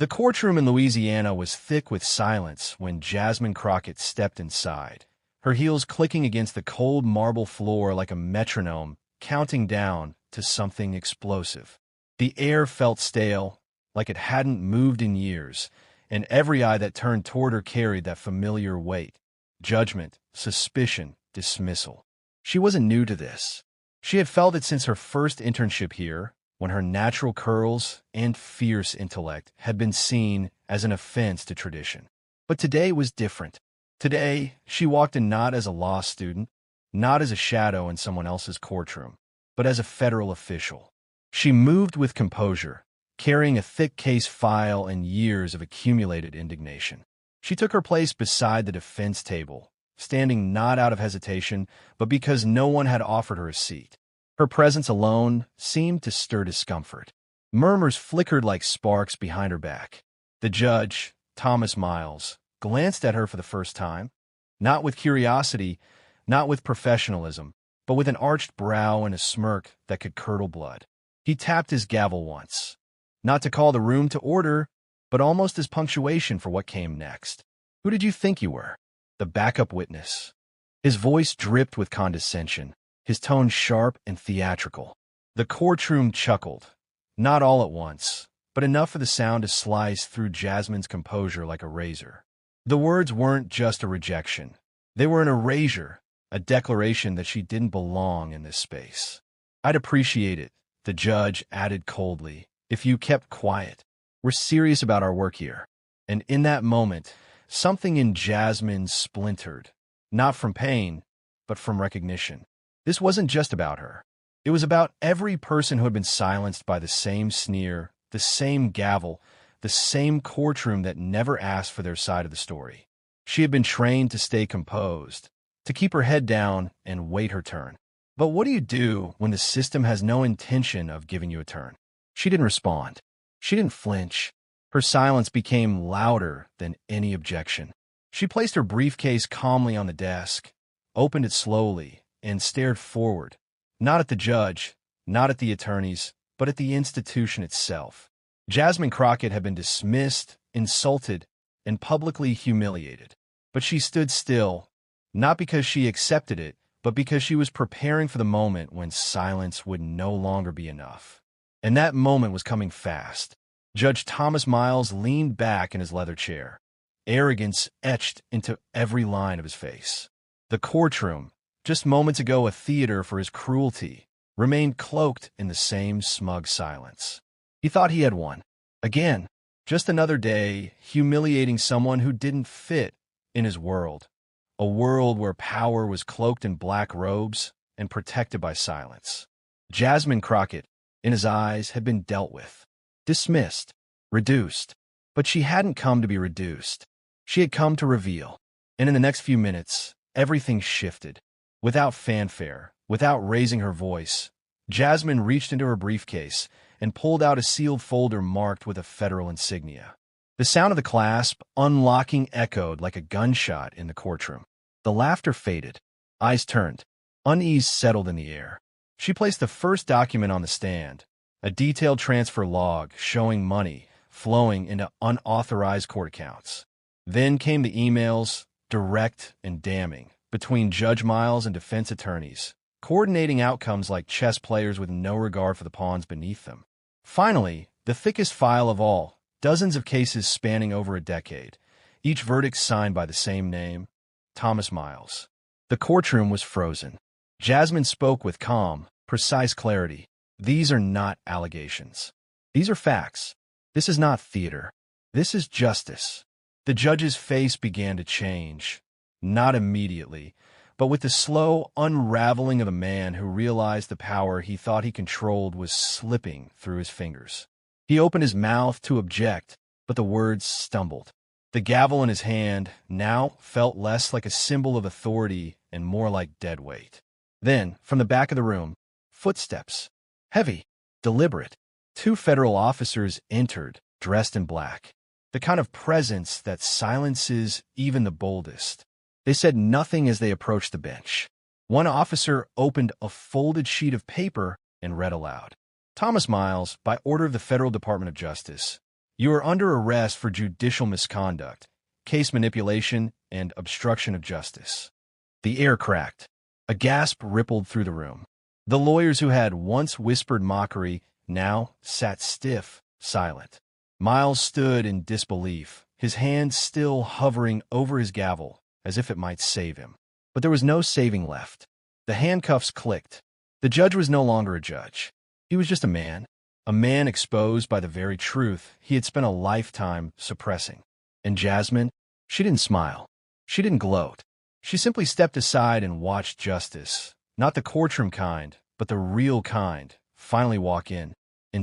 The courtroom in Louisiana was thick with silence when Jasmine Crockett stepped inside, her heels clicking against the cold marble floor like a metronome, counting down to something explosive. The air felt stale, like it hadn't moved in years, and every eye that turned toward her carried that familiar weight: judgment, suspicion, dismissal. She wasn't new to this. She had felt it since her first internship here, when her natural curls and fierce intellect had been seen as an offense to tradition. But today was different. Today, she walked in not as a law student, not as a shadow in someone else's courtroom, but as a federal official. She moved with composure, carrying a thick case file and years of accumulated indignation. She took her place beside the defense table, standing not out of hesitation, but because no one had offered her a seat. Her presence alone seemed to stir discomfort. Murmurs flickered like sparks behind her back. The judge, Thomas Miles, glanced at her for the first time, not with curiosity, not with professionalism, but with an arched brow and a smirk that could curdle blood. He tapped his gavel once, not to call the room to order, but almost as punctuation for what came next. "Who did you think you were? The backup witness?" His voice dripped with condescension, his tone sharp and theatrical. The courtroom chuckled, not all at once, but enough for the sound to slice through Jasmine's composure like a razor. The words weren't just a rejection. They were an erasure, a declaration that she didn't belong in this space. "I'd appreciate it," the judge added coldly, "if you kept quiet. We're serious about our work here." And in that moment, something in Jasmine splintered, not from pain, but from recognition. This wasn't just about her. It was about every person who had been silenced by the same sneer, the same gavel, the same courtroom that never asked for their side of the story. She had been trained to stay composed, to keep her head down and wait her turn. But what do you do when the system has no intention of giving you a turn? She didn't respond. She didn't flinch. Her silence became louder than any objection. She placed her briefcase calmly on the desk, opened it slowly, and stared forward, not at the judge, not at the attorneys, but at the institution itself. Jasmine Crockett had been dismissed, insulted, and publicly humiliated. But she stood still, not because she accepted it, but because she was preparing for the moment when silence would no longer be enough. And that moment was coming fast. Judge Thomas Miles leaned back in his leather chair, arrogance etched into every line of his face. The courtroom, just moments ago a theater for his cruelty, remained cloaked in the same smug silence. He thought he had won. Again, just another day, humiliating someone who didn't fit in his world. A world where power was cloaked in black robes and protected by silence. Jasmine Crockett, in his eyes, had been dealt with, dismissed, reduced. But she hadn't come to be reduced. She had come to reveal. And in the next few minutes, everything shifted. Without fanfare, without raising her voice, Jasmine reached into her briefcase and pulled out a sealed folder marked with a federal insignia. The sound of the clasp, unlocking, echoed like a gunshot in the courtroom. The laughter faded. Eyes turned. Unease settled in the air. She placed the first document on the stand, a detailed transfer log showing money flowing into unauthorized court accounts. Then came the emails, direct and damning, between Judge Miles and defense attorneys, coordinating outcomes like chess players with no regard for the pawns beneath them. Finally, the thickest file of all, dozens of cases spanning over a decade, each verdict signed by the same name, Thomas Miles. The courtroom was frozen. Jasmine spoke with calm, precise clarity. "These are not allegations. These are facts. This is not theater. This is justice." The judge's face began to change, not immediately, but with the slow unraveling of a man who realized the power he thought he controlled was slipping through his fingers. He opened his mouth to object, but the words stumbled. The gavel in his hand now felt less like a symbol of authority and more like dead weight. Then, from the back of the room, footsteps. Heavy, deliberate. 2 federal officers entered, dressed in black. The kind of presence that silences even the boldest. They said nothing as they approached the bench. One officer opened a folded sheet of paper and read aloud. "Thomas Miles, by order of the Federal Department of Justice, You are under arrest for judicial misconduct, case manipulation, and obstruction of justice." The air cracked. A gasp rippled through the room. The lawyers who had once whispered mockery now sat stiff, silent. Miles stood in disbelief, his hand still hovering over his gavel, as if it might save him. But there was no saving left. The handcuffs clicked. The judge was no longer a judge. He was just a man exposed by the very truth he had spent a lifetime suppressing. And Jasmine, she didn't smile. She didn't gloat. She simply stepped aside and watched justice, not the courtroom kind, but the real kind, finally walk in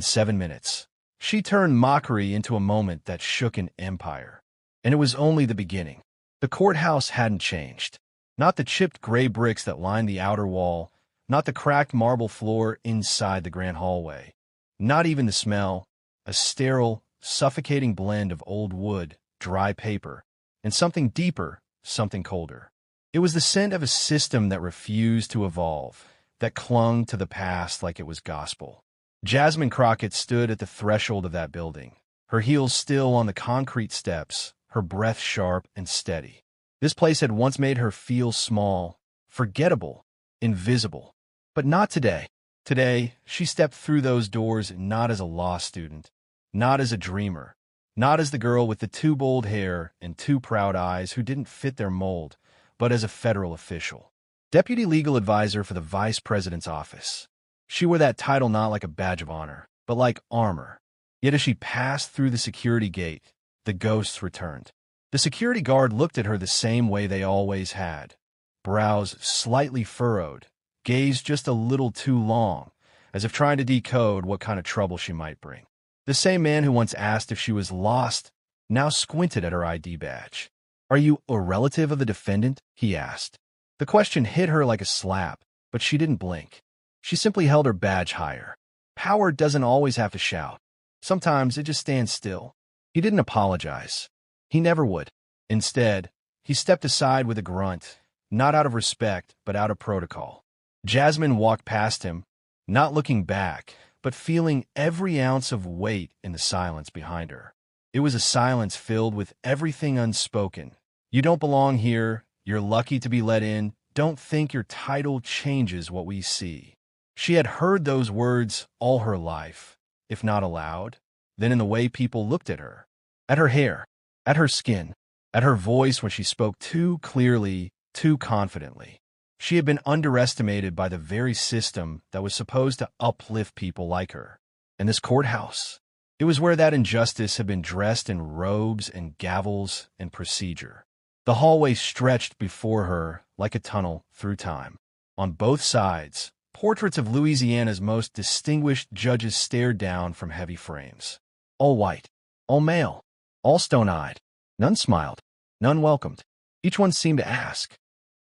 7 minutes. She turned mockery into a moment that shook an empire. And it was only the beginning. The courthouse hadn't changed. Not the chipped gray bricks that lined the outer wall, not the cracked marble floor inside the grand hallway. Not even the smell, a sterile, suffocating blend of old wood, dry paper, and something deeper, something colder. It was the scent of a system that refused to evolve, that clung to the past like it was gospel. Jasmine Crockett stood at the threshold of that building, her heels still on the concrete steps, her breath sharp and steady. This place had once made her feel small, forgettable, invisible. But not today. Today, she stepped through those doors not as a law student, not as a dreamer, not as the girl with the too bold hair and too proud eyes who didn't fit their mold, but as a federal official. Deputy Legal Advisor for the Vice President's office. She wore that title not like a badge of honor, but like armor. Yet as she passed through the security gate, the ghosts returned. The security guard looked at her the same way they always had. Brows slightly furrowed, gaze just a little too long, as if trying to decode what kind of trouble she might bring. The same man who once asked if she was lost now squinted at her ID badge. "Are you a relative of the defendant?" he asked. The question hit her like a slap, but she didn't blink. She simply held her badge higher. Power doesn't always have to shout. Sometimes it just stands still. He didn't apologize. He never would. Instead, he stepped aside with a grunt, not out of respect, but out of protocol. Jasmine walked past him, not looking back, but feeling every ounce of weight in the silence behind her. It was a silence filled with everything unspoken. "You don't belong here. You're lucky to be let in. Don't think your title changes what we see." She had heard those words all her life, if not aloud, then in the way people looked at her. At her hair, at her skin, at her voice when she spoke too clearly, too confidently. She had been underestimated by the very system that was supposed to uplift people like her. And this courthouse, it was where that injustice had been dressed in robes and gavels and procedure. The hallway stretched before her like a tunnel through time. On both sides, portraits of Louisiana's most distinguished judges stared down from heavy frames. All white, all male, all stone-eyed. None smiled, none welcomed. Each one seemed to ask,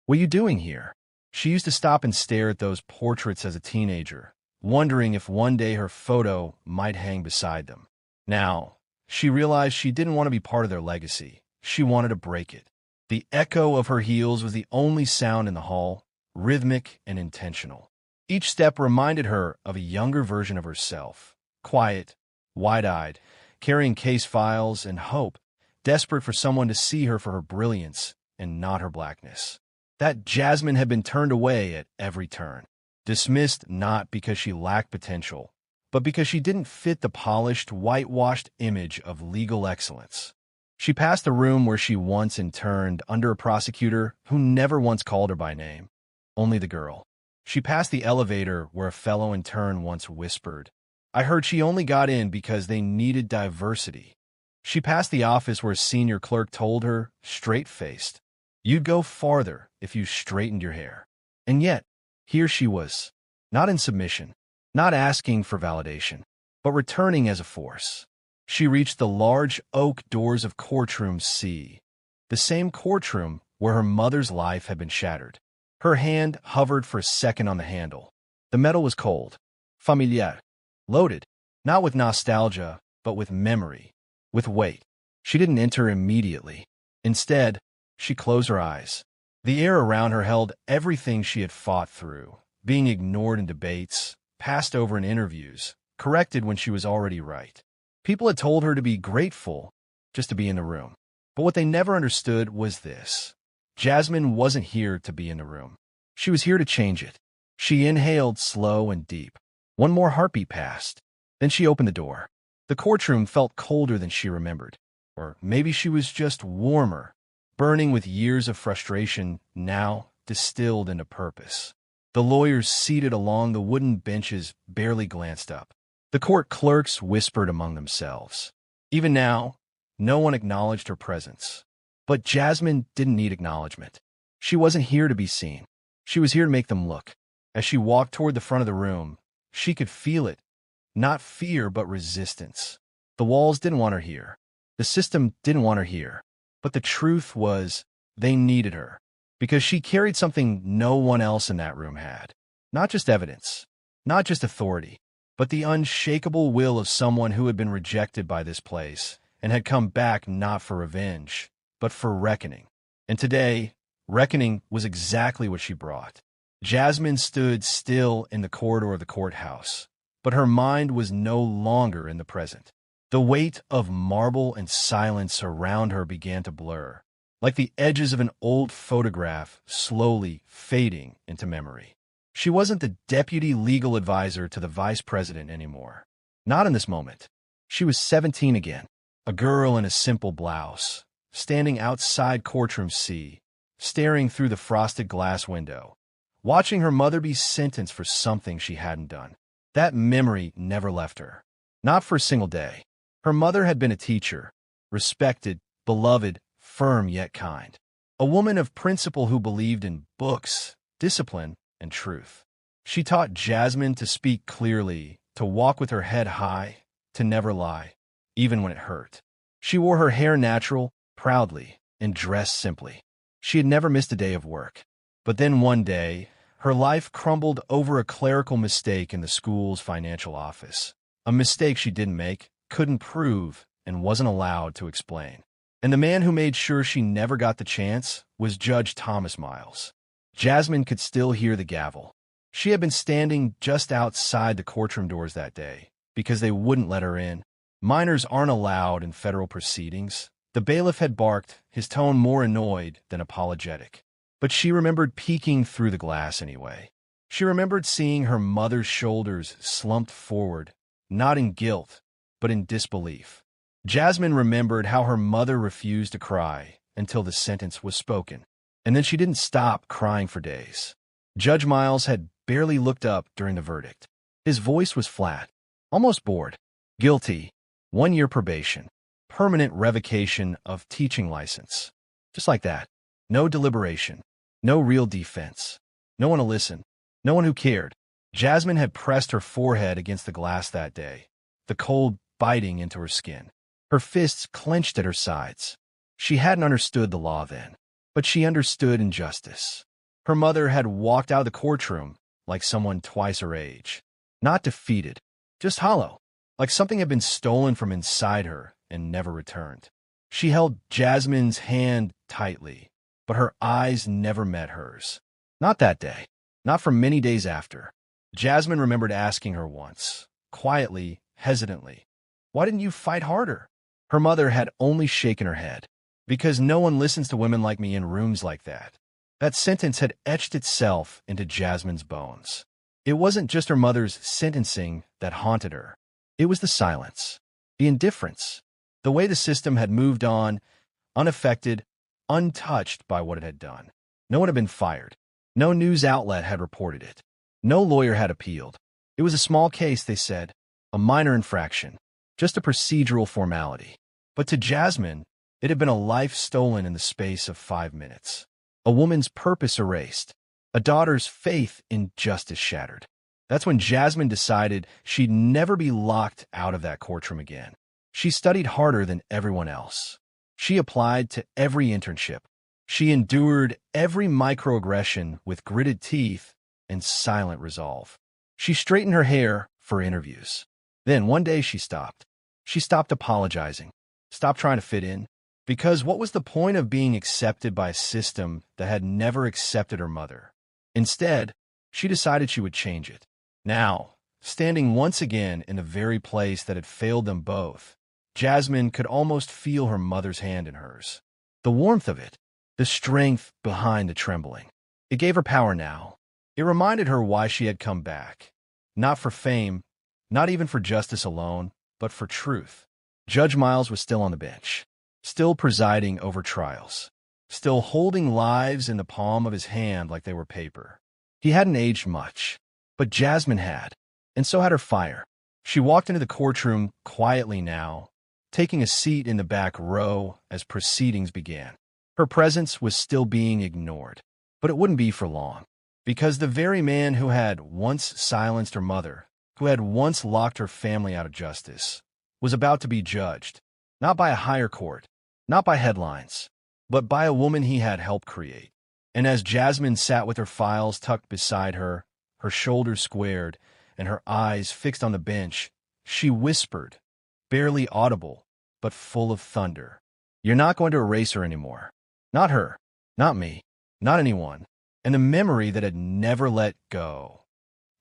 "What are you doing here?" She used to stop and stare at those portraits as a teenager, wondering if one day her photo might hang beside them. Now, she realized she didn't want to be part of their legacy. She wanted to break it. The echo of her heels was the only sound in the hall, rhythmic and intentional. Each step reminded her of a younger version of herself, quiet, wide-eyed, carrying case files and hope, desperate for someone to see her for her brilliance and not her blackness. That Jasmine had been turned away at every turn, dismissed not because she lacked potential, but because she didn't fit the polished, whitewashed image of legal excellence. She passed the room where she once interned under a prosecutor who never once called her by name, only the girl. She passed the elevator where a fellow intern once whispered, "I heard she only got in because they needed diversity." She passed the office where a senior clerk told her, straight-faced, "You'd go farther if you straightened your hair." And yet, here she was, not in submission, not asking for validation, but returning as a force. She reached the large oak doors of Courtroom C, the same courtroom where her mother's life had been shattered. Her hand hovered for a second on the handle. The metal was cold, familiar, loaded, not with nostalgia, but with memory, with weight. She didn't enter immediately. Instead, she closed her eyes. The air around her held everything she had fought through, being ignored in debates, passed over in interviews, corrected when she was already right. People had told her to be grateful just to be in the room. But what they never understood was this. Jasmine wasn't here to be in the room. She was here to change it. She inhaled slow and deep. One more heartbeat passed. Then she opened the door. The courtroom felt colder than she remembered. Or maybe she was just warmer, burning with years of frustration now distilled into purpose. The lawyers seated along the wooden benches barely glanced up. The court clerks whispered among themselves. Even now, no one acknowledged her presence. But Jasmine didn't need acknowledgement. She wasn't here to be seen. She was here to make them look. As she walked toward the front of the room, she could feel it. Not fear, but resistance. The walls didn't want her here. The system didn't want her here. But the truth was, they needed her. Because she carried something no one else in that room had. Not just evidence, not just authority, but the unshakable will of someone who had been rejected by this place and had come back not for revenge, but for reckoning. And today, reckoning was exactly what she brought. Jasmine stood still in the corridor of the courthouse, but her mind was no longer in the present. The weight of marble and silence around her began to blur, like the edges of an old photograph slowly fading into memory. She wasn't the deputy legal advisor to the vice president anymore. Not in this moment. She was 17 again, a girl in a simple blouse, standing outside Courtroom C, staring through the frosted glass window, watching her mother be sentenced for something she hadn't done. That memory never left her. Not for a single day. Her mother had been a teacher, respected, beloved, firm yet kind. A woman of principle who believed in books, discipline, and truth. She taught Jasmine to speak clearly, to walk with her head high, to never lie, even when it hurt. She wore her hair natural, proudly, and dressed simply. She had never missed a day of work. But then one day, her life crumbled over a clerical mistake in the school's financial office. A mistake she didn't make, couldn't prove, and wasn't allowed to explain. And the man who made sure she never got the chance was Judge Thomas Miles. Jasmine could still hear the gavel. She had been standing just outside the courtroom doors that day because they wouldn't let her in. Minors aren't allowed in federal proceedings. The bailiff had barked, his tone more annoyed than apologetic. But she remembered peeking through the glass anyway. She remembered seeing her mother's shoulders slumped forward, not in guilt, but in disbelief. Jasmine remembered how her mother refused to cry until the sentence was spoken, and then she didn't stop crying for days. Judge Miles had barely looked up during the verdict. His voice was flat, almost bored. Guilty, 1 year probation, permanent revocation of teaching license. Just like that. No deliberation, no real defense, no one to listen, no one who cared. Jasmine had pressed her forehead against the glass that day, the cold biting into her skin. Her fists clenched at her sides. She hadn't understood the law then, but she understood injustice. Her mother had walked out of the courtroom like someone twice her age. Not defeated, just hollow, like something had been stolen from inside her and never returned. She held Jasmine's hand tightly, but her eyes never met hers. Not that day, not for many days after. Jasmine remembered asking her once, quietly, hesitantly, "Why didn't you fight harder?" Her mother had only shaken her head. "Because no one listens to women like me in rooms like that." That sentence had etched itself into Jasmine's bones. It wasn't just her mother's sentencing that haunted her. It was the silence, the indifference, the way the system had moved on, unaffected, untouched by what it had done. No one had been fired. No news outlet had reported it. No lawyer had appealed. It was a small case, they said, a minor infraction, just a procedural formality. But to Jasmine, it had been a life stolen in the space of 5 minutes. A woman's purpose erased. A daughter's faith in justice shattered. That's when Jasmine decided she'd never be locked out of that courtroom again. She studied harder than everyone else. She applied to every internship. She endured every microaggression with gritted teeth and silent resolve. She straightened her hair for interviews. Then one day she stopped. She stopped apologizing, stopped trying to fit in. Because what was the point of being accepted by a system that had never accepted her mother? Instead, she decided she would change it. Now, standing once again in the very place that had failed them both, Jasmine could almost feel her mother's hand in hers. The warmth of it, the strength behind the trembling. It gave her power now. It reminded her why she had come back. Not for fame, not even for justice alone, but for truth. Judge Miles was still on the bench, still presiding over trials, still holding lives in the palm of his hand like they were paper. He hadn't aged much, but Jasmine had, and so had her fire. She walked into the courtroom quietly now, taking a seat in the back row as proceedings began. Her presence was still being ignored, but it wouldn't be for long, because the very man who had once silenced her mother, who had once locked her family out of justice, was about to be judged, not by a higher court, not by headlines, but by a woman he had helped create. And as Jasmine sat with her files tucked beside her, her shoulders squared, and her eyes fixed on the bench, she whispered, barely audible, but full of thunder, "You're not going to erase her anymore. Not her, not me, not anyone." And the memory that had never let go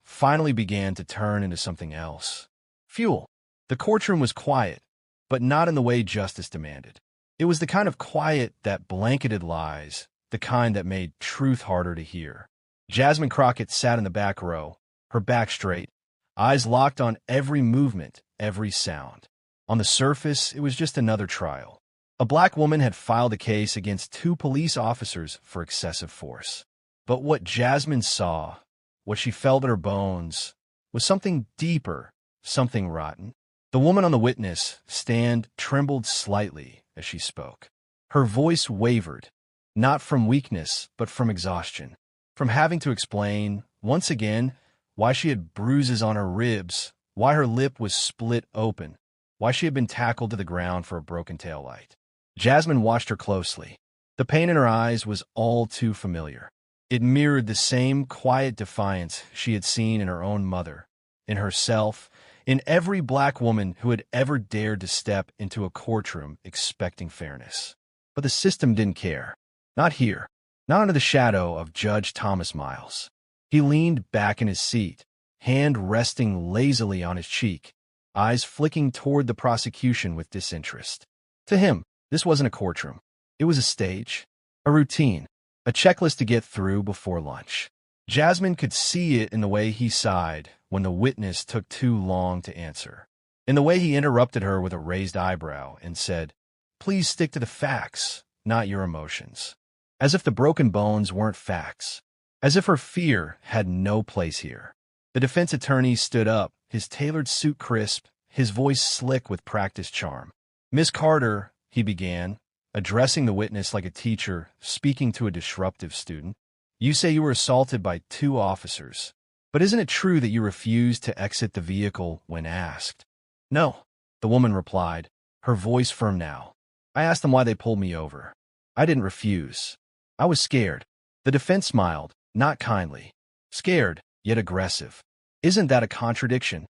finally began to turn into something else. Fuel. The courtroom was quiet, but not in the way justice demanded. It was the kind of quiet that blanketed lies, the kind that made truth harder to hear. Jasmine Crockett sat in the back row, her back straight, eyes locked on every movement, every sound. On the surface, it was just another trial. A black woman had filed a case against 2 police officers for excessive force. But what Jasmine saw, what she felt in her bones, was something deeper, something rotten. The woman on the witness stand trembled slightly as she spoke. Her voice wavered, not from weakness, but from exhaustion, from having to explain, once again, why she had bruises on her ribs, why her lip was split open, why she had been tackled to the ground for a broken taillight. Jasmine watched her closely. The pain in her eyes was all too familiar. It mirrored the same quiet defiance she had seen in her own mother, in herself, in every black woman who had ever dared to step into a courtroom expecting fairness. But the system didn't care. Not here. Not under the shadow of Judge Thomas Miles. He leaned back in his seat, hand resting lazily on his cheek, eyes flicking toward the prosecution with disinterest. To him, this wasn't a courtroom. It was a stage, a routine, a checklist to get through before lunch. Jasmine could see it in the way he sighed when the witness took too long to answer, in the way he interrupted her with a raised eyebrow and said, "Please stick to the facts, not your emotions." As if the broken bones weren't facts, as if her fear had no place here. The defense attorney stood up, his tailored suit crisp, his voice slick with practiced charm. "Miss Carter," he began, addressing the witness like a teacher speaking to a disruptive student, "you say you were assaulted by 2 officers, but isn't it true that you refused to exit the vehicle when asked?" "No," the woman replied, her voice firm now. "I asked them why they pulled me over. I didn't refuse. I was scared." The defense smiled, not kindly. Scared, yet aggressive. Isn't that a contradiction?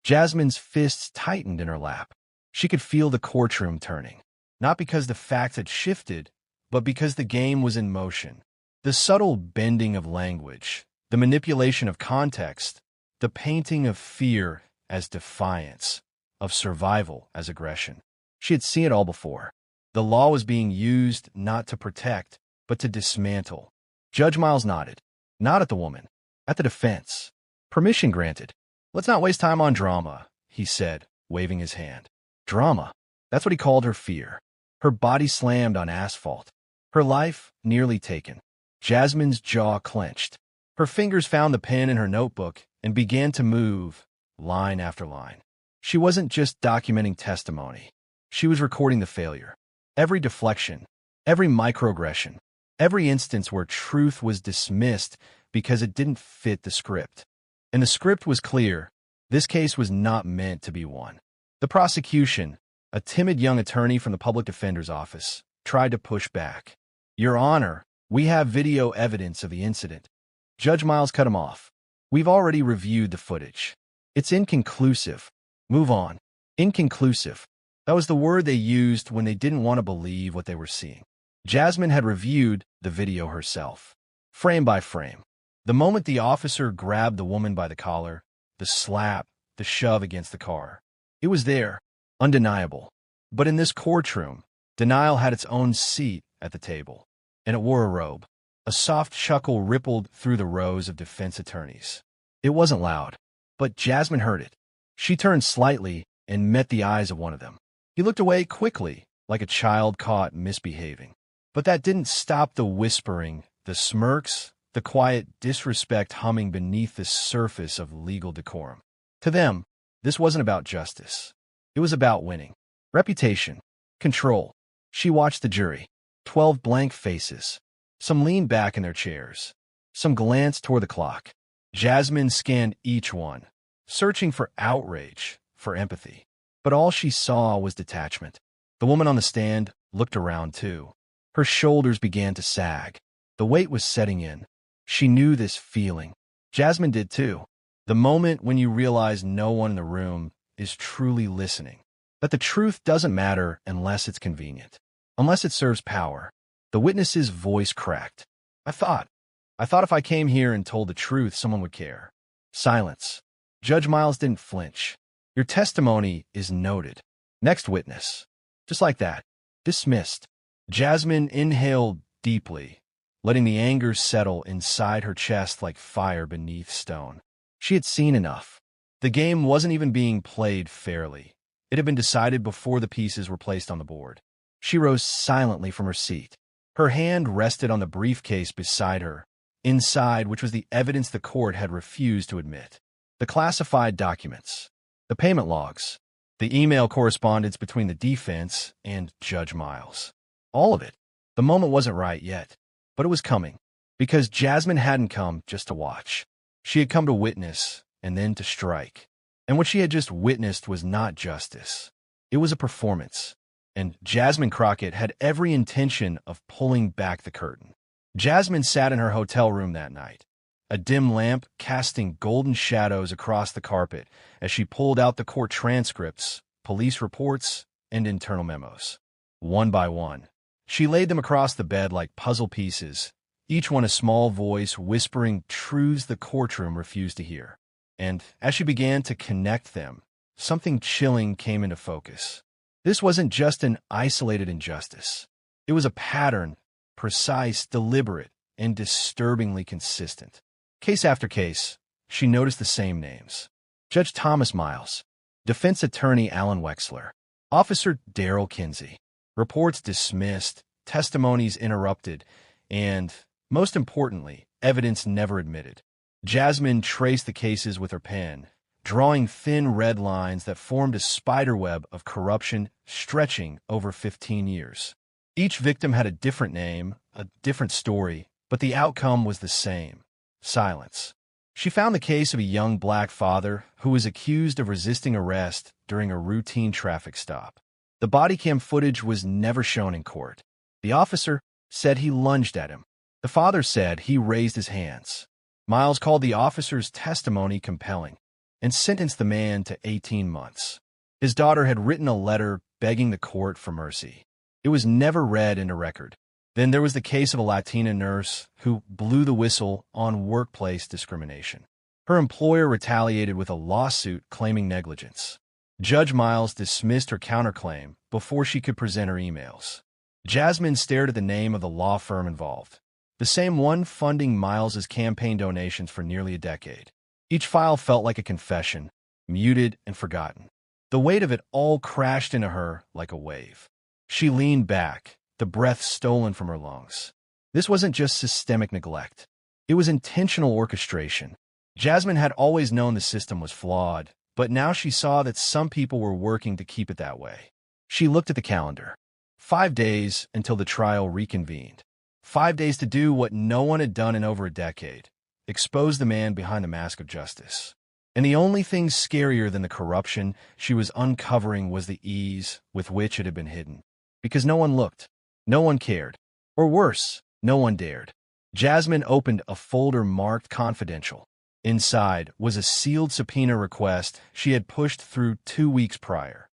Jasmine's fists tightened in her lap. She could feel the courtroom turning, not because the facts had shifted, but because the game was in motion. The subtle bending of language, the manipulation of context, the painting of fear as defiance, of survival as aggression. She had seen it all before. The law was being used not to protect, but to dismantle. Judge Miles nodded, not at the woman, at the defense. "Permission granted. Let's not waste time on drama," he said, waving his hand. Drama. That's what he called her fear. Her body slammed on asphalt. Her life nearly taken. Jasmine's jaw clenched. Her fingers found the pen in her notebook and began to move, line after line. She wasn't just documenting testimony. She was recording the failure. Every deflection, every microaggression, every instance where truth was dismissed because it didn't fit the script. And the script was clear. This case was not meant to be won. The prosecution, a timid young attorney from the public defender's office, tried to push back. "Your Honor, we have video evidence of the incident." Judge Miles cut him off. "We've already reviewed the footage. It's inconclusive. Move on." Inconclusive. That was the word they used when they didn't want to believe what they were seeing. Jasmine had reviewed the video herself, frame by frame. The moment the officer grabbed the woman by the collar, the slap, the shove against the car. It was there, undeniable. But in this courtroom, denial had its own seat at the table, and it wore a robe. A soft chuckle rippled through the rows of defense attorneys. It wasn't loud, but Jasmine heard it. She turned slightly and met the eyes of one of them. He looked away quickly, like a child caught misbehaving. But that didn't stop the whispering, the smirks, the quiet disrespect humming beneath the surface of legal decorum. To them, this wasn't about justice. It was about winning. Reputation. Control. She watched the jury. 12 blank faces. Some leaned back in their chairs. Some glanced toward the clock. Jasmine scanned each one, searching for outrage, for empathy. But all she saw was detachment. The woman on the stand looked around too. Her shoulders began to sag. The weight was setting in. She knew this feeling. Jasmine did too. The moment when you realize no one in the room is truly listening. That the truth doesn't matter unless it's convenient. Unless it serves power. The witness's voice cracked. I thought if I came here and told the truth, someone would care. Silence. Judge Miles didn't flinch. Your testimony is noted. Next witness. Just like that. Dismissed. Jasmine inhaled deeply, letting the anger settle inside her chest like fire beneath stone. She had seen enough. The game wasn't even being played fairly. It had been decided before the pieces were placed on the board. She rose silently from her seat. Her hand rested on the briefcase beside her, inside which was the evidence the court had refused to admit. The classified documents, the payment logs, the email correspondence between the defense and Judge Miles. All of it. The moment wasn't right yet, but it was coming, because Jasmine hadn't come just to watch. She had come to witness and then to strike. And what she had just witnessed was not justice. It was a performance. And Jasmine Crockett had every intention of pulling back the curtain. Jasmine sat in her hotel room that night, a dim lamp casting golden shadows across the carpet as she pulled out the court transcripts, police reports, and internal memos. One by one, she laid them across the bed like puzzle pieces, each one a small voice whispering truths the courtroom refused to hear. And as she began to connect them, something chilling came into focus. This wasn't just an isolated injustice. It was a pattern, precise, deliberate, and disturbingly consistent. Case after case, she noticed the same names. Judge Thomas Miles, Defense Attorney Alan Wexler, Officer Darrell Kinsey. Reports dismissed, testimonies interrupted, and, most importantly, evidence never admitted. Jasmine traced the cases with her pen, drawing thin red lines that formed a spiderweb of corruption stretching over 15 years. Each victim had a different name, a different story, but the outcome was the same: silence. She found the case of a young black father who was accused of resisting arrest during a routine traffic stop. The body cam footage was never shown in court. The officer said he lunged at him. The father said he raised his hands. Miles called the officer's testimony compelling and sentenced the man to 18 months. His daughter had written a letter begging the court for mercy. It was never read into record. Then there was the case of a Latina nurse who blew the whistle on workplace discrimination. Her employer retaliated with a lawsuit claiming negligence. Judge Miles dismissed her counterclaim before she could present her emails. Jasmine stared at the name of the law firm involved, the same one funding Miles's campaign donations for nearly a decade. Each file felt like a confession, muted and forgotten. The weight of it all crashed into her like a wave. She leaned back, the breath stolen from her lungs. This wasn't just systemic neglect. It was intentional orchestration. Jasmine had always known the system was flawed, but now she saw that some people were working to keep it that way. She looked at the calendar. 5 days until the trial reconvened. 5 days to do what no one had done in over a decade: expose the man behind the mask of justice. And the only thing scarier than the corruption she was uncovering was the ease with which it had been hidden. Because no one looked, no one cared, or worse, no one dared. Jasmine opened a folder marked confidential. Inside was a sealed subpoena request she had pushed through 2 weeks prior,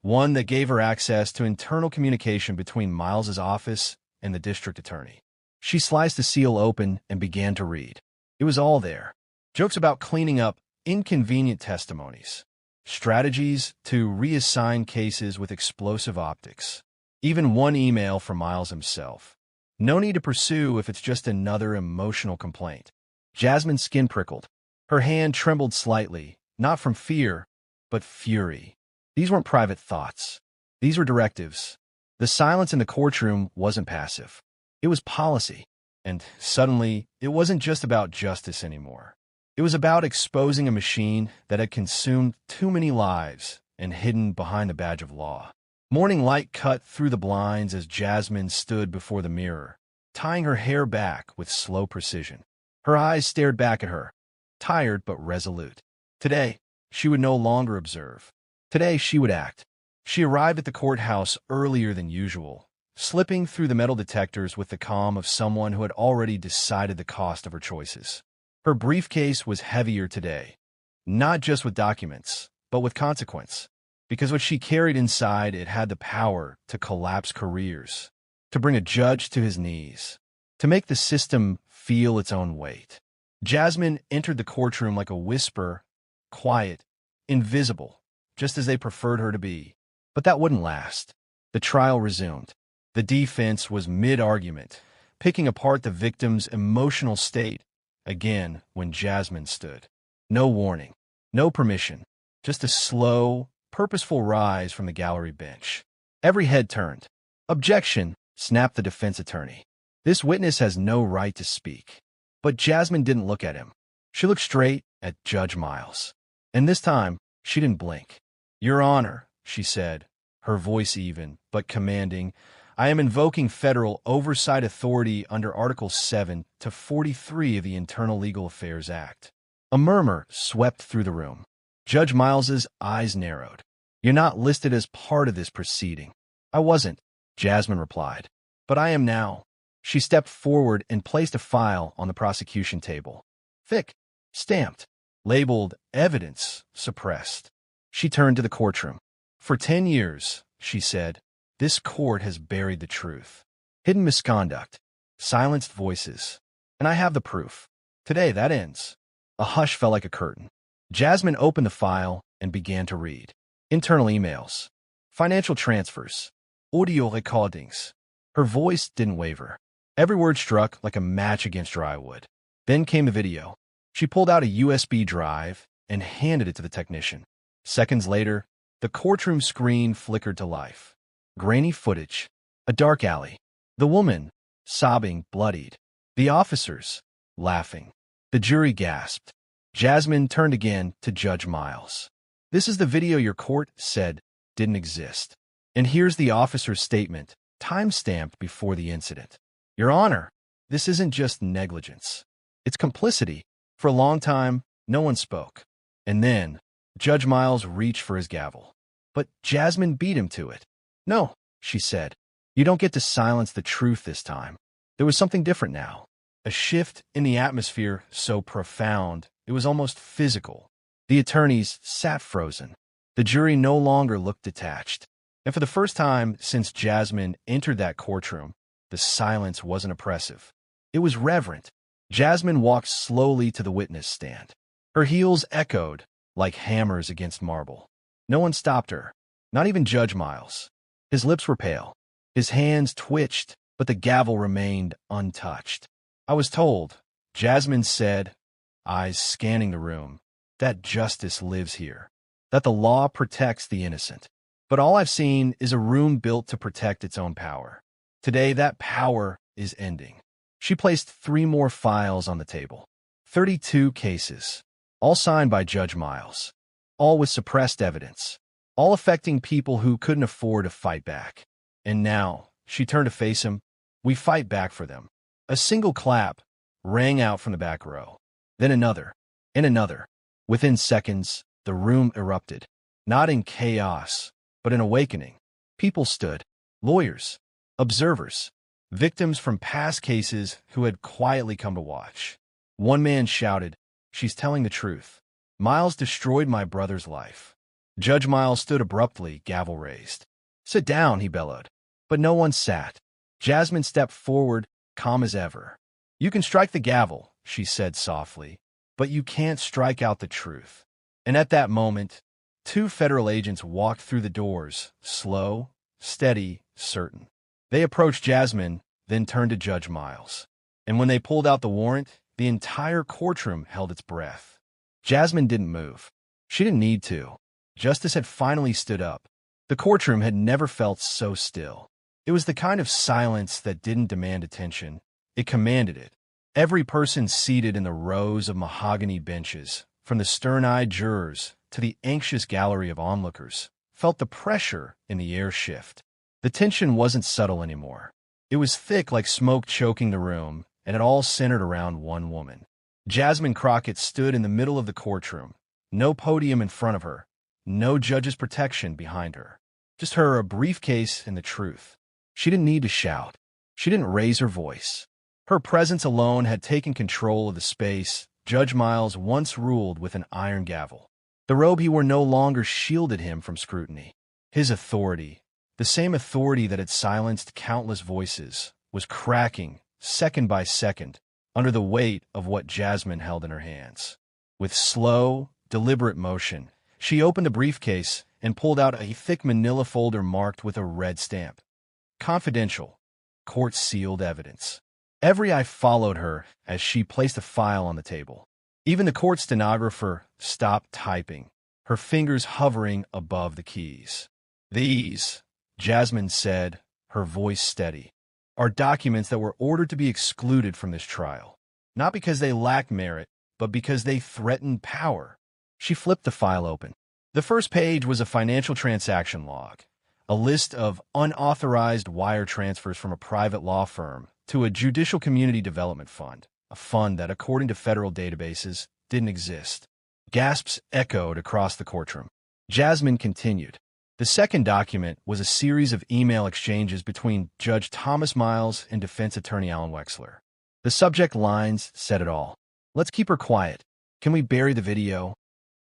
one that gave her access to internal communication between Miles's office and the district attorney. She sliced the seal open and began to read. It was all there. Jokes about cleaning up inconvenient testimonies. strategies to reassign cases with explosive optics. Even one email from Miles himself. No need to pursue if it's just another emotional complaint. Jasmine's skin prickled. Her hand trembled slightly, not from fear, but fury. These weren't private thoughts. These were directives. The silence in the courtroom wasn't passive. It was policy. And suddenly, it wasn't just about justice anymore. It was about exposing a machine that had consumed too many lives and hidden behind the badge of law. Morning light cut through the blinds as Jasmine stood before the mirror, tying her hair back with slow precision. Her eyes stared back at her, tired but resolute. Today, she would no longer observe. Today, she would act. She arrived at the courthouse earlier than usual, slipping through the metal detectors with the calm of someone who had already decided the cost of her choices. Her briefcase was heavier today, not just with documents, but with consequence. Because what she carried inside it had the power to collapse careers, to bring a judge to his knees, to make the system feel its own weight. Jasmine entered the courtroom like a whisper, quiet, invisible, just as they preferred her to be. But that wouldn't last. The trial resumed. The defense was mid-argument, picking apart the victim's emotional state, again when Jasmine stood. No warning, no permission, just a slow, purposeful rise from the gallery bench. Every head turned. "Objection," snapped the defense attorney. "This witness has no right to speak." But Jasmine didn't look at him. She looked straight at Judge Miles. And this time, she didn't blink. "Your Honor," she said, her voice even, but commanding, "I am invoking federal oversight authority under Article 7 to 43 of the Internal Legal Affairs Act." A murmur swept through the room. Judge Miles's eyes narrowed. "You're not listed as part of this proceeding." "I wasn't," Jasmine replied. "But I am now." She stepped forward and placed a file on the prosecution table. Thick, stamped, labeled "Evidence Suppressed." She turned to the courtroom. "For 10 years," she said, "this court has buried the truth. Hidden misconduct, silenced voices. And I have the proof. Today, that ends." A hush fell like a curtain. Jasmine opened the file and began to read. Internal emails, financial transfers, audio recordings. Her voice didn't waver. Every word struck like a match against dry wood. Then came the video. She pulled out a USB drive and handed it to the technician. Seconds later, the courtroom screen flickered to life. Grainy footage, a dark alley, the woman, sobbing, bloodied, the officers, laughing. The jury gasped. Jasmine turned again to Judge Miles. "This is the video your court said didn't exist. And here's the officer's statement, time-stamped before the incident. Your Honor, this isn't just negligence. It's complicity." For a long time, no one spoke. And then, Judge Miles reached for his gavel. But Jasmine beat him to it. "No," she said. "You don't get to silence the truth this time." There was something different now. A shift in the atmosphere so profound, it was almost physical. The attorneys sat frozen. The jury no longer looked detached. And for the first time since Jasmine entered that courtroom, the silence wasn't oppressive. It was reverent. Jasmine walked slowly to the witness stand. Her heels echoed like hammers against marble. No one stopped her, not even Judge Miles. His lips were pale. His hands twitched, but the gavel remained untouched. "I was told," Jasmine said, eyes scanning the room, "that justice lives here, that the law protects the innocent. But all I've seen is a room built to protect its own power. Today, that power is ending." She placed 3 more files on the table. 32 cases, all signed by Judge Miles, all with suppressed evidence, all affecting people who couldn't afford to fight back. And now, she turned to face him, "We fight back for them." A single clap rang out from the back row. Then another, and another. Within seconds, the room erupted, not in chaos, but in awakening. People stood, lawyers, observers, victims from past cases who had quietly come to watch. One man shouted, "She's telling the truth. Miles destroyed my brother's life." Judge Miles stood abruptly, gavel raised. "Sit down," he bellowed. But no one sat. Jasmine stepped forward, calm as ever. "You can strike the gavel," she said softly, "but you can't strike out the truth." And at that moment, Two federal agents walked through the doors, slow, steady, certain. They approached Jasmine, then turned to Judge Miles. And when they pulled out the warrant, the entire courtroom held its breath. Jasmine didn't move. She didn't need to. Justice had finally stood up. The courtroom had never felt so still. It was the kind of silence that didn't demand attention. It commanded it. Every person seated in the rows of mahogany benches, from the stern-eyed jurors to the anxious gallery of onlookers, felt the pressure in the air shift. The tension wasn't subtle anymore. It was thick like smoke choking the room, and it all centered around one woman. Jasmine Crockett stood in the middle of the courtroom. No podium in front of her. No judge's protection behind her. Just her, a briefcase, and the truth. She didn't need to shout. She didn't raise her voice. Her presence alone had taken control of the space Judge Miles once ruled with an iron gavel. The robe he wore no longer shielded him from scrutiny. His authority, the same authority that had silenced countless voices, was cracking, second by second, under the weight of what Jasmine held in her hands. With slow, deliberate motion, she opened a briefcase and pulled out a thick manila folder marked with a red stamp. Confidential. Court-sealed evidence. Every eye followed her as she placed a file on the table. Even the court stenographer stopped typing, her fingers hovering above the keys. These, Jasmine said, her voice steady, are documents that were ordered to be excluded from this trial. Not because they lacked merit, but because they threatened power. She flipped the file open. The first page was a financial transaction log, a list of unauthorized wire transfers from a private law firm to a judicial community development fund, a fund that, according to federal databases, didn't exist. Gasps echoed across the courtroom. Jasmine continued. The second document was a series of email exchanges between Judge Thomas Miles and defense attorney Alan Wexler. The subject lines said it all. Let's keep her quiet. Can we bury the video?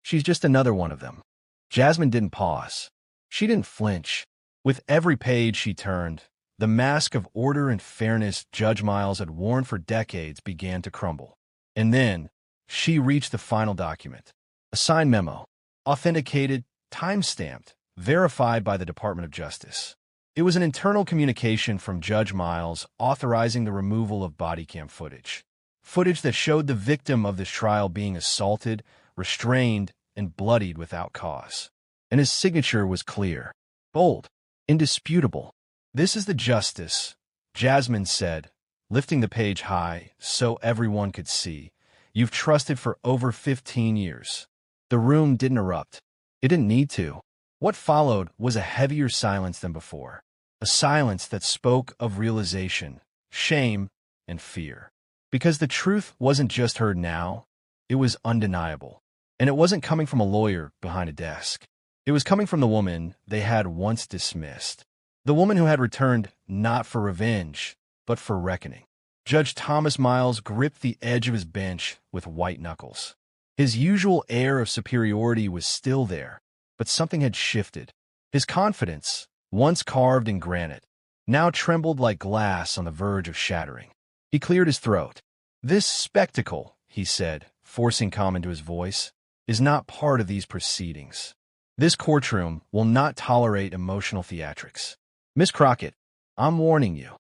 She's just another one of them. Jasmine didn't pause. She didn't flinch. With every page she turned, the mask of order and fairness Judge Miles had worn for decades began to crumble. And then, she reached the final document. A signed memo. Authenticated, time-stamped, verified by the Department of Justice. It was an internal communication from Judge Miles authorizing the removal of body cam footage. Footage that showed the victim of this trial being assaulted, restrained, and bloodied without cause. And his signature was clear, bold, indisputable. This is the justice, Jasmine said, lifting the page high so everyone could see. You've trusted for over 15 years. The room didn't erupt. It didn't need to. What followed was a heavier silence than before. A silence that spoke of realization, shame, and fear. Because the truth wasn't just heard now, it was undeniable. And it wasn't coming from a lawyer behind a desk. It was coming from the woman they had once dismissed. The woman who had returned not for revenge, but for reckoning. Judge Thomas Miles gripped the edge of his bench with white knuckles. His usual air of superiority was still there, but something had shifted. His confidence, once carved in granite, now trembled like glass on the verge of shattering. He cleared his throat. This spectacle, he said, forcing calm into his voice, is not part of these proceedings. This courtroom will not tolerate emotional theatrics. Miss Crockett, I'm warning you.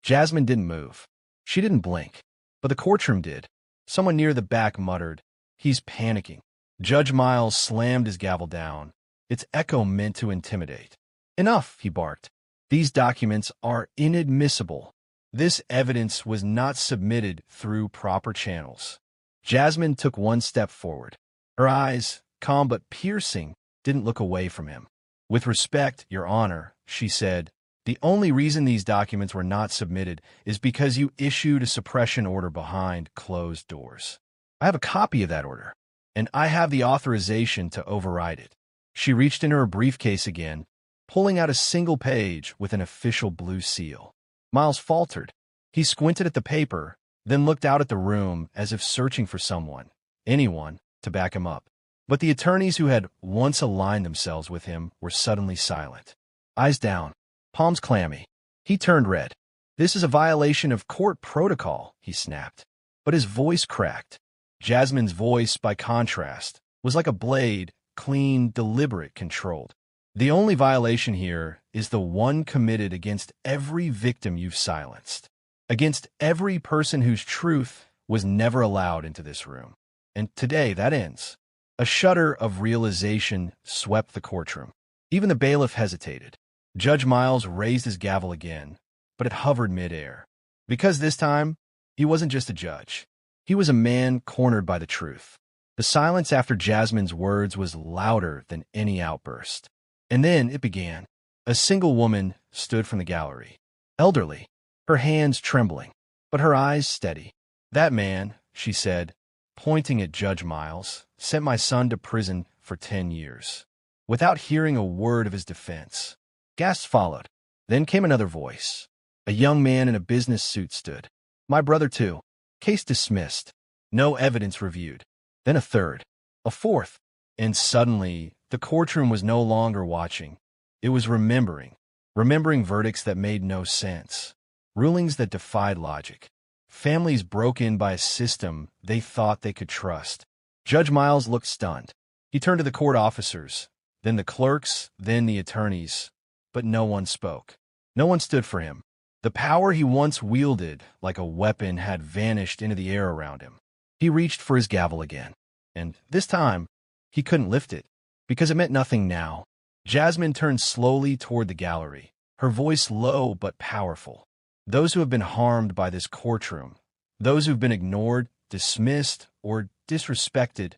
Jasmine didn't move. She didn't blink. But the courtroom did. Someone near the back muttered, "He's panicking." Judge Miles slammed his gavel down, its echo meant to intimidate. "Enough," he barked. "These documents are inadmissible. This evidence was not submitted through proper channels." Jasmine took one step forward. Her eyes, calm but piercing, didn't look away from him. "With respect, Your Honor," she said, "the only reason these documents were not submitted is because you issued a suppression order behind closed doors. I have a copy of that order, and I have the authorization to override it." She reached into her briefcase again, pulling out a single page with an official blue seal. Miles faltered. He squinted at the paper, then looked out at the room as if searching for someone, anyone, to back him up. But the attorneys who had once aligned themselves with him were suddenly silent. Eyes down, palms clammy. He turned red. "This is a violation of court protocol," he snapped. But his voice cracked. Jasmine's voice, by contrast, was like a blade, clean, deliberate, controlled. The only violation here is the one committed against every victim you've silenced, against every person whose truth was never allowed into this room. And today, that ends. A shudder of realization swept the courtroom. Even the bailiff hesitated. Judge Miles raised his gavel again, but it hovered midair. Because this time, he wasn't just a judge. He was a man cornered by the truth. The silence after Jasmine's words was louder than any outburst. And then it began. A single woman stood from the gallery, elderly, her hands trembling, but her eyes steady. "That man," she said, pointing at Judge Miles, "sent my son to prison for 10 years. Without hearing a word of his defense." Gasps followed. Then came another voice. A young man in a business suit stood. "My brother, too. Case dismissed. No evidence reviewed." Then a third, a fourth, and suddenly the courtroom was no longer watching. It was remembering verdicts that made no sense, rulings that defied logic, families broken by a system they thought they could trust. Judge Miles looked stunned. He turned to the court officers, then the clerks, then the attorneys, but no one spoke. No one stood for him. The power he once wielded like a weapon had vanished into the air around him. He reached for his gavel again, and this time he couldn't lift it, because it meant nothing now. Jasmine turned slowly toward the gallery, her voice low but powerful. "Those who have been harmed by this courtroom, those who've been ignored, dismissed, or disrespected,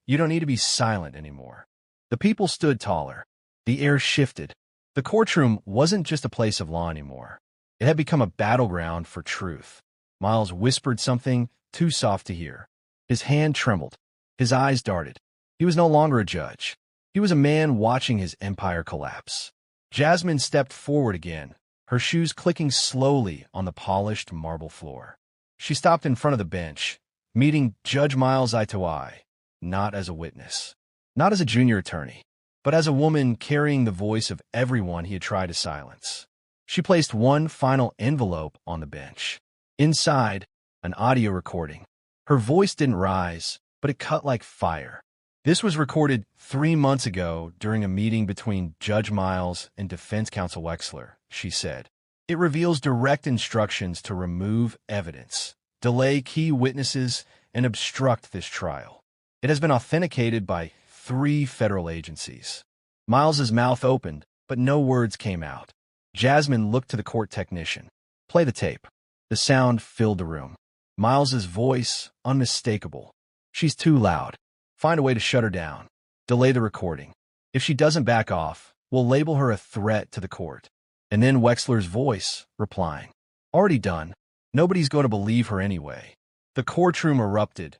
you don't need to be silent anymore." The people stood taller. The air shifted. The courtroom wasn't just a place of law anymore. It had become a battleground for truth. Miles whispered something too soft to hear. His hand trembled. His eyes darted. He was no longer a judge. He was a man watching his empire collapse. Jasmine stepped forward again, her shoes clicking slowly on the polished marble floor. She stopped in front of the bench, meeting Judge Miles eye to eye, not as a witness, not as a junior attorney, but as a woman carrying the voice of everyone he had tried to silence. She placed one final envelope on the bench. Inside, an audio recording. Her voice didn't rise, but it cut like fire. This was recorded 3 months ago during a meeting between Judge Miles and Defense Counsel Wexler, she said. It reveals direct instructions to remove evidence, delay key witnesses, and obstruct this trial. It has been authenticated by 3 federal agencies. Miles's mouth opened, but no words came out. Jasmine looked to the court technician. "Play the tape." The sound filled the room. Miles's voice, unmistakable. "She's too loud. Find a way to shut her down. Delay the recording. If she doesn't back off, we'll label her a threat to the court." And then Wexler's voice, replying. "Already done. Nobody's going to believe her anyway." The courtroom erupted,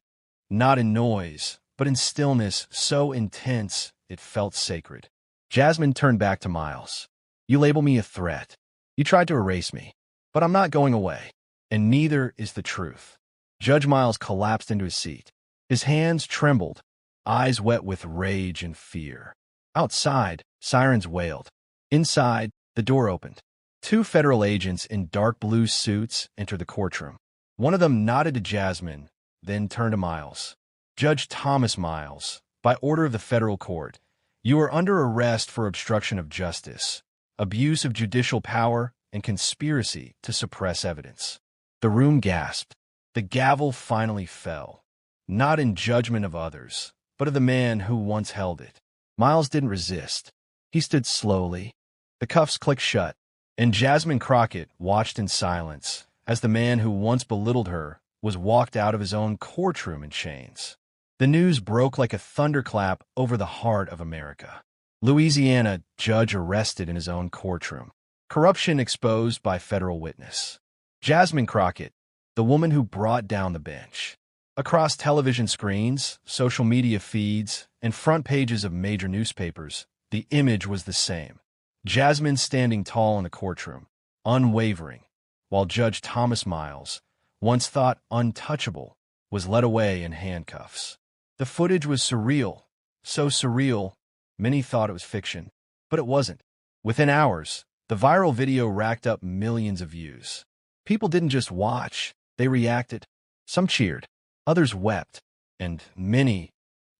not in noise, but in stillness so intense it felt sacred. Jasmine turned back to Miles. "You label me a threat. You tried to erase me, but I'm not going away. And neither is the truth." Judge Miles collapsed into his seat. His hands trembled, eyes wet with rage and fear. Outside, sirens wailed. Inside, the door opened. 2 federal agents in dark blue suits entered the courtroom. One of them nodded to Jasmine, then turned to Miles. "Judge Thomas Miles, by order of the federal court, you are under arrest for obstruction of justice, abuse of judicial power, and conspiracy to suppress evidence." The room gasped. The gavel finally fell, not in judgment of others, but of the man who once held it. Miles didn't resist. He stood slowly. The cuffs clicked shut, and Jasmine Crockett watched in silence as the man who once belittled her was walked out of his own courtroom in chains. The news broke like a thunderclap over the heart of America. Louisiana judge arrested in his own courtroom. Corruption exposed by federal witness. Jasmine Crockett, the woman who brought down the bench. Across television screens, social media feeds, and front pages of major newspapers, the image was the same. Jasmine standing tall in the courtroom, unwavering, while Judge Thomas Miles, once thought untouchable, was led away in handcuffs. The footage was surreal, so surreal, many thought it was fiction, but it wasn't. Within hours, the viral video racked up millions of views. People didn't just watch, they reacted. Some cheered, others wept, and many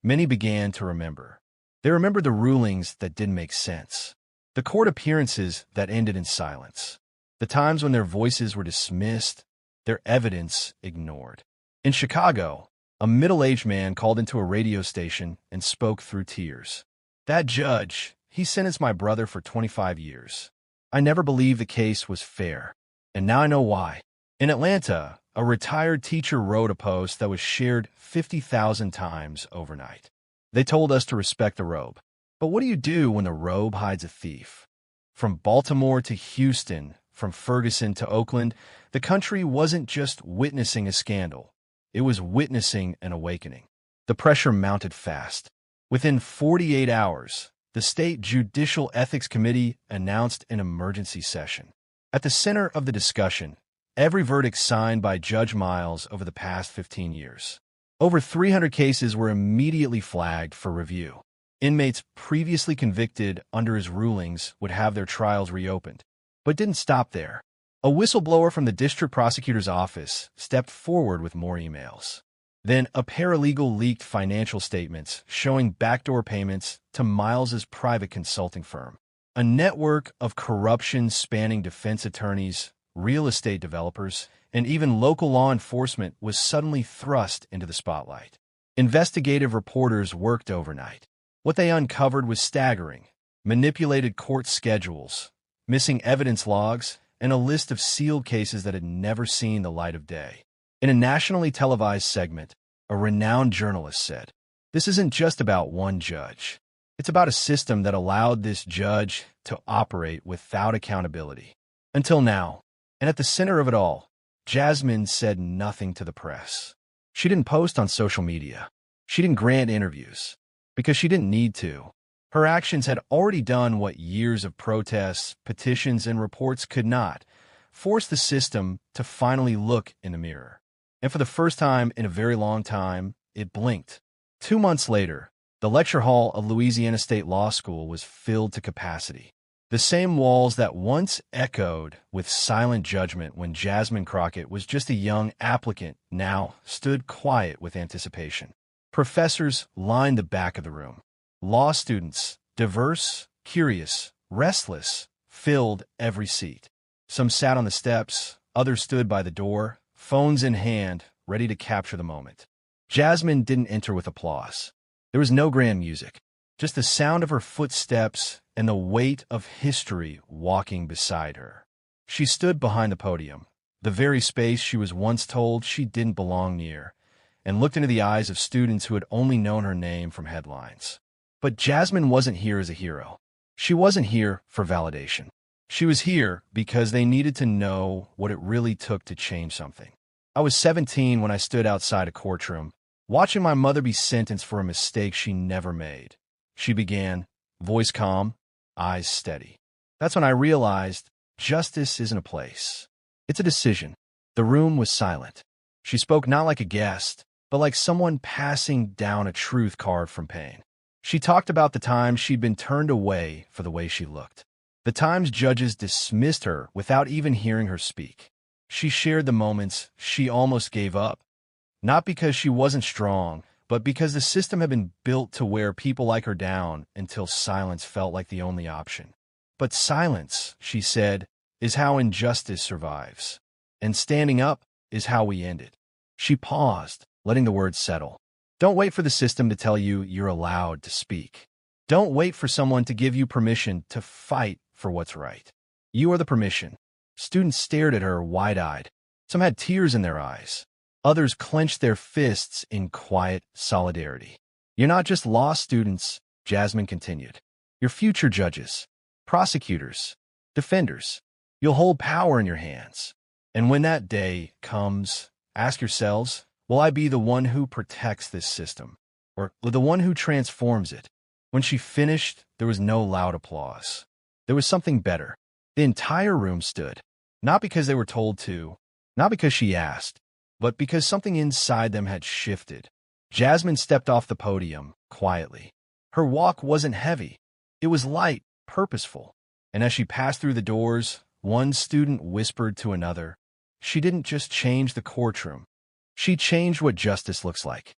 began to remember. They remembered the rulings that didn't make sense, the court appearances that ended in silence, the times when their voices were dismissed, their evidence ignored. In Chicago, a middle-aged man called into a radio station and spoke through tears. "That judge, he sentenced my brother for 25 years. I never believed the case was fair, and now I know why." In Atlanta, a retired teacher wrote a post that was shared 50,000 times overnight. "They told us to respect the robe. But what do you do when the robe hides a thief?" From Baltimore to Houston, from Ferguson to Oakland, the country wasn't just witnessing a scandal. It was witnessing an awakening. The pressure mounted fast. Within 48 hours, the State Judicial Ethics Committee announced an emergency session. At the center of the discussion, every verdict signed by Judge Miles over the past 15 years. Over 300 cases were immediately flagged for review. Inmates previously convicted under his rulings would have their trials reopened. But didn't stop there. A whistleblower from the district prosecutor's office stepped forward with more emails. Then a paralegal leaked financial statements showing backdoor payments to Miles's private consulting firm. A network of corruption spanning defense attorneys, real estate developers, and even local law enforcement was suddenly thrust into the spotlight. Investigative reporters worked overnight. What they uncovered was staggering: manipulated court schedules, missing evidence logs, and a list of sealed cases that had never seen the light of day. In a nationally televised segment, a renowned journalist said, "This isn't just about one judge. It's about a system that allowed this judge to operate without accountability." Until now, and at the center of it all, Jasmine said nothing to the press. She didn't post on social media. She didn't grant interviews, because she didn't need to. Her actions had already done what years of protests, petitions, and reports could not: force the system to finally look in the mirror. And for the first time in a very long time, it blinked. 2 months later, the lecture hall of Louisiana State Law School was filled to capacity. The same walls that once echoed with silent judgment when Jasmine Crockett was just a young applicant now stood quiet with anticipation. Professors lined the back of the room. Law students, diverse, curious, restless, filled every seat. Some sat on the steps, others stood by the door, phones in hand, ready to capture the moment. Jasmine didn't enter with applause. There was no grand music, just the sound of her footsteps and the weight of history walking beside her. She stood behind the podium, the very space she was once told she didn't belong near, and looked into the eyes of students who had only known her name from headlines. But Jasmine wasn't here as a hero. She wasn't here for validation. She was here because they needed to know what it really took to change something. "I was 17 when I stood outside a courtroom, watching my mother be sentenced for a mistake she never made," she began, voice calm, eyes steady. "That's when I realized justice isn't a place. It's a decision." The room was silent. She spoke not like a guest, but like someone passing down a truth carved from pain. She talked about the times she'd been turned away for the way she looked, the times judges dismissed her without even hearing her speak. She shared the moments she almost gave up, not because she wasn't strong, but because the system had been built to wear people like her down until silence felt like the only option. But silence, she said, is how injustice survives, and standing up is how we end it. She paused, letting the words settle. Don't wait for the system to tell you you're allowed to speak. Don't wait for someone to give you permission to fight for what's right. You are the permission. Students stared at her wide-eyed. Some had tears in their eyes. Others clenched their fists in quiet solidarity. "You're not just law students," Jasmine continued. "You're future judges, prosecutors, defenders. You'll hold power in your hands. And when that day comes, ask yourselves, will I be the one who protects this system, or the one who transforms it?" When she finished, there was no loud applause. There was something better. The entire room stood, not because they were told to, not because she asked, but because something inside them had shifted. Jasmine stepped off the podium, quietly. Her walk wasn't heavy. It was light, purposeful. And as she passed through the doors, one student whispered to another, "She didn't just change the courtroom. She changed what justice looks like."